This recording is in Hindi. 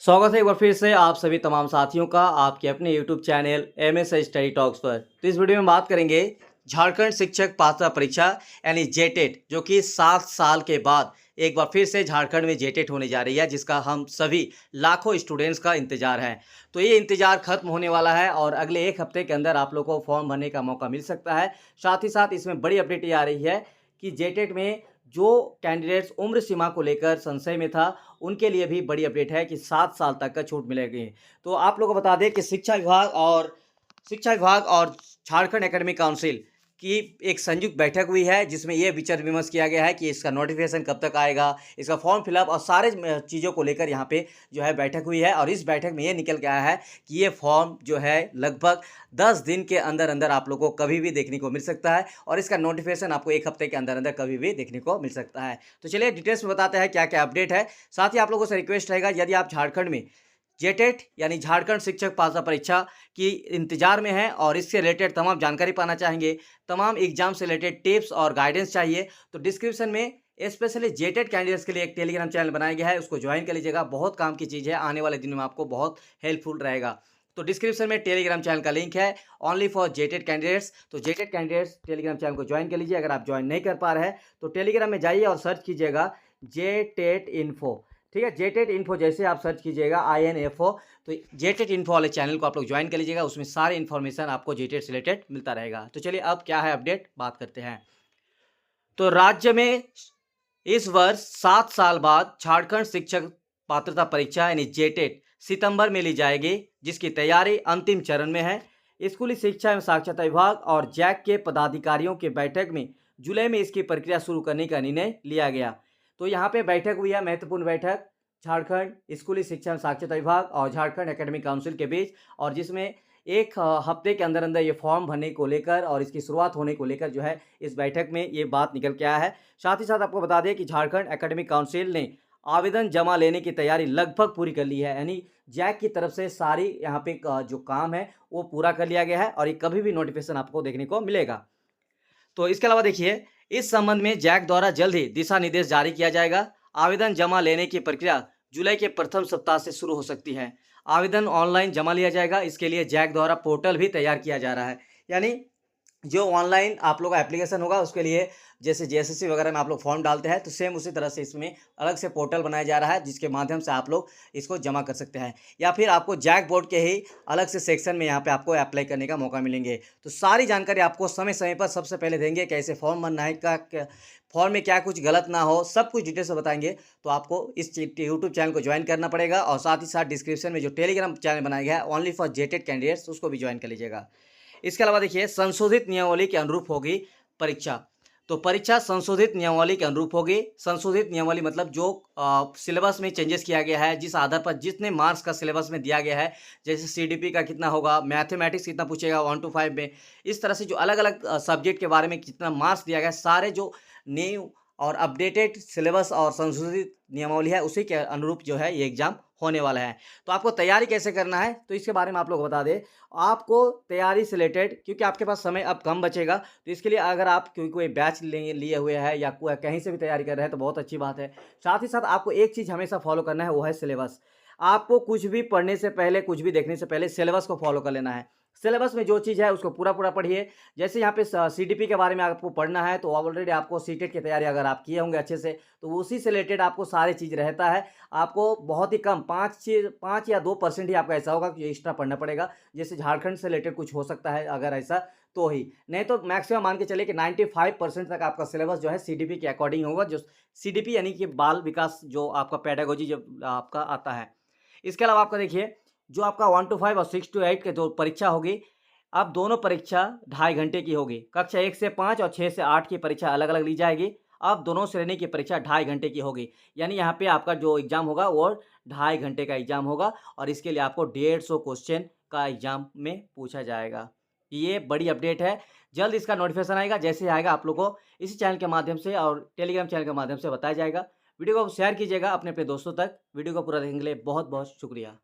स्वागत है एक बार फिर से आप सभी तमाम साथियों का आपके अपने YouTube channel MS study talks पर। तो इस वीडियो में बात करेंगे झारखंड शिक्षक पात्रता परीक्षा यानी जेटेट, जो कि 7 साल के बाद एक बार फिर से झारखंड में जेटेट होने जा रही है, जिसका हम सभी लाखों स्टूडेंट्स का इंतजार है। तो ये इंतजार खत्म होने वाला है और अगले 1 हफ्ते के अंदर आप लोगों को फॉर्म भरने का मौका मिल सकता है। साथ ही साथ इसमें बड़ी अपडेट ये आ रही है कि जेटेट में जो कैंडिडेट्स उम्र सीमा को लेकर संशय में था, उनके लिए भी बड़ी अपडेट है कि 7 साल तक का छूट मिलेगी। तो आप लोगों को बता दें कि शिक्षा विभाग और झारखंड एकेडमिक काउंसिल की एक संयुक्त बैठक हुई है, जिसमें यह विचार विमर्श किया गया है कि इसका नोटिफिकेशन कब तक आएगा, इसका फॉर्म फिलअप और सारे चीज़ों को लेकर यहाँ पे जो है बैठक हुई है। और इस बैठक में ये निकल के आया है कि ये फॉर्म जो है लगभग 10 दिन के अंदर अंदर आप लोगों को कभी भी देखने को मिल सकता है और इसका नोटिफिकेशन आपको 1 हफ्ते के अंदर अंदर कभी भी देखने को मिल सकता है। तो चलिए डिटेल्स में बताते हैं क्या क्या अपडेट है। साथ ही आप लोगों से रिक्वेस्ट रहेगा, यदि आप झारखंड में जेटेट यानी झारखंड शिक्षक पात्रता परीक्षा की इंतजार में हैं और इससे रिलेटेड तमाम जानकारी पाना चाहेंगे, तमाम एग्जाम से रिलेटेड टिप्स और गाइडेंस चाहिए, तो डिस्क्रिप्शन में स्पेशली जेटेट कैंडिडेट्स के लिए एक टेलीग्राम चैनल बनाया गया है, उसको ज्वाइन कर लीजिएगा। बहुत काम की चीज़ है, आने वाले दिनों में आपको बहुत हेल्पफुल रहेगा। तो डिस्क्रिप्शन में टेलीग्राम चैनल का लिंक है ओनली फॉर जेटेट कैंडिडेट्स। तो जेटेट कैंडिडेट्स टेलीग्राम चैनल को ज्वाइन कर लीजिए। अगर आप ज्वाइन नहीं कर पा रहे हैं तो टेलीग्राम में जाइए और सर्च कीजिएगा जेटेट इन्फो। ठीक है, जेटेट इन्फो जैसे आप सर्च कीजिएगा INFO, तो जेटेट इन्फो वाले चैनल को आप लोग ज्वाइन कर लीजिएगा। उसमें सारे इन्फॉर्मेशन आपको जेटेट से रिलेटेड मिलता रहेगा। तो चलिए अब क्या है अपडेट बात करते हैं। तो राज्य में इस वर्ष 7 साल बाद झारखंड शिक्षक पात्रता परीक्षा यानी जेटेट सितंबर में ली जाएगी, जिसकी तैयारी अंतिम चरण में है। स्कूली शिक्षा एवं साक्षरता विभाग और जैक के पदाधिकारियों की बैठक में जुलाई में इसकी प्रक्रिया शुरू करने का निर्णय लिया गया। तो यहाँ पे बैठक हुई है, महत्वपूर्ण बैठक झारखंड स्कूली शिक्षा एवं साक्षरता विभाग और झारखंड एकेडमिक काउंसिल के बीच, और जिसमें 1 हफ्ते के अंदर अंदर ये फॉर्म भरने को लेकर और इसकी शुरुआत होने को लेकर जो है इस बैठक में ये बात निकल के आया है। साथ ही साथ आपको बता दें कि झारखंड एकेडमिक काउंसिल ने आवेदन जमा लेने की तैयारी लगभग पूरी कर ली है, यानी जैक की तरफ से सारी यहाँ पे जो काम है वो पूरा कर लिया गया है और ये कभी भी नोटिफिकेशन आपको देखने को मिलेगा। तो इसके अलावा देखिए, इस संबंध में जैक द्वारा जल्द ही दिशा निर्देश जारी किया जाएगा। आवेदन जमा लेने की प्रक्रिया जुलाई के प्रथम सप्ताह से शुरू हो सकती है। आवेदन ऑनलाइन जमा लिया जाएगा, इसके लिए जैक द्वारा पोर्टल भी तैयार किया जा रहा है। यानी जो ऑनलाइन आप लोग का एप्लीकेशन होगा उसके लिए जैसे JSSC वगैरह में आप लोग फॉर्म डालते हैं, तो सेम उसी तरह से इसमें अलग से पोर्टल बनाया जा रहा है, जिसके माध्यम से आप लोग इसको जमा कर सकते हैं। या फिर आपको जैक बोर्ड के ही अलग से सेक्शन में यहाँ पे आपको अप्लाई करने का मौका मिलेंगे। तो सारी जानकारी आपको समय समय पर सबसे पहले देंगे, कैसे फॉर्म भरना है, फॉर्म में क्या कुछ गलत ना हो, सब कुछ डिटेल से बताएंगे। तो आपको इस यूट्यूब चैनल को ज्वाइन करना पड़ेगा और साथ ही साथ डिस्क्रिप्शन में जो टेलीग्राम चैनल बनाया गया है ओनली फॉर जेटेड कैंडिडेट्स, उसको भी ज्वाइन कर लीजिएगा। इसके अलावा देखिए, संशोधित नियमावली के अनुरूप होगी परीक्षा। तो परीक्षा संशोधित नियमावली के अनुरूप होगी। संशोधित नियमावली मतलब जो सिलेबस में चेंजेस किया गया है, जिस आधार पर जितने मार्क्स का सिलेबस में दिया गया है, जैसे CDP का कितना होगा, मैथमेटिक्स कितना पूछेगा 1 to 5 में, इस तरह से जो अलग अलग सब्जेक्ट के बारे में कितना मार्क्स दिया गया है, सारे जो न्यू और अपडेटेड सिलेबस और संशोधित नियमावली है उसी के अनुरूप जो है ये एग्ज़ाम होने वाला है। तो आपको तैयारी कैसे करना है, तो इसके बारे में आप लोग बता दें। आपको तैयारी से रिलेटेड, क्योंकि आपके पास समय अब कम बचेगा, तो इसके लिए अगर आप कोई बैच लिए हुए हैं या कहीं से भी तैयारी कर रहे हैं तो बहुत अच्छी बात है। साथ ही साथ आपको एक चीज़ हमेशा फॉलो करना है, वो है सिलेबस। आपको कुछ भी पढ़ने से पहले, कुछ भी देखने से पहले सिलेबस को फॉलो कर लेना है। सिलेबस में जो चीज़ है उसको पूरा पूरा पढ़िए। जैसे यहाँ पे CDP के बारे में आपको पढ़ना है, तो ऑलरेडी आपको सीटेट की तैयारी अगर आप किए होंगे अच्छे से, तो उसी से रिलेटेड आपको सारी चीज़ रहता है। आपको बहुत ही कम 5 या 2% ही आपका ऐसा होगा कि एक्स्ट्रा पढ़ना पड़ेगा। जैसे झारखंड से रिलेटेड कुछ हो सकता है अगर ऐसा, तो ही नहीं तो मैक्सिमम मान के चलिए कि 95% तक आपका सिलेबस जो है CDP के अकॉर्डिंग होगा। जो CDP यानी कि बाल विकास जो आपका पेडागोजी जब आपका आता है। इसके अलावा आपका देखिए, जो आपका 1 to 5 और 6 to 8 के जो परीक्षा होगी, अब दोनों परीक्षा 2.5 घंटे की होगी। कक्षा 1 से 5 और 6 से 8 की परीक्षा अलग अलग ली जाएगी। अब दोनों श्रेणी की परीक्षा 2.5 घंटे की होगी। यानी यहाँ पे आपका जो एग्ज़ाम होगा वो 2.5 घंटे का एग्ज़ाम होगा और इसके लिए आपको 150 क्वेश्चन का एग्ज़ाम में पूछा जाएगा। ये बड़ी अपडेट है। जल्द इसका नोटिफिकेशन आएगा, जैसे आएगा आप लोग को इसी चैनल के माध्यम से और टेलीग्राम चैनल के माध्यम से बताया जाएगा। वीडियो को शेयर कीजिएगा अपने अपने दोस्तों तक। वीडियो को पूरा देखने के लिए बहुत बहुत शुक्रिया।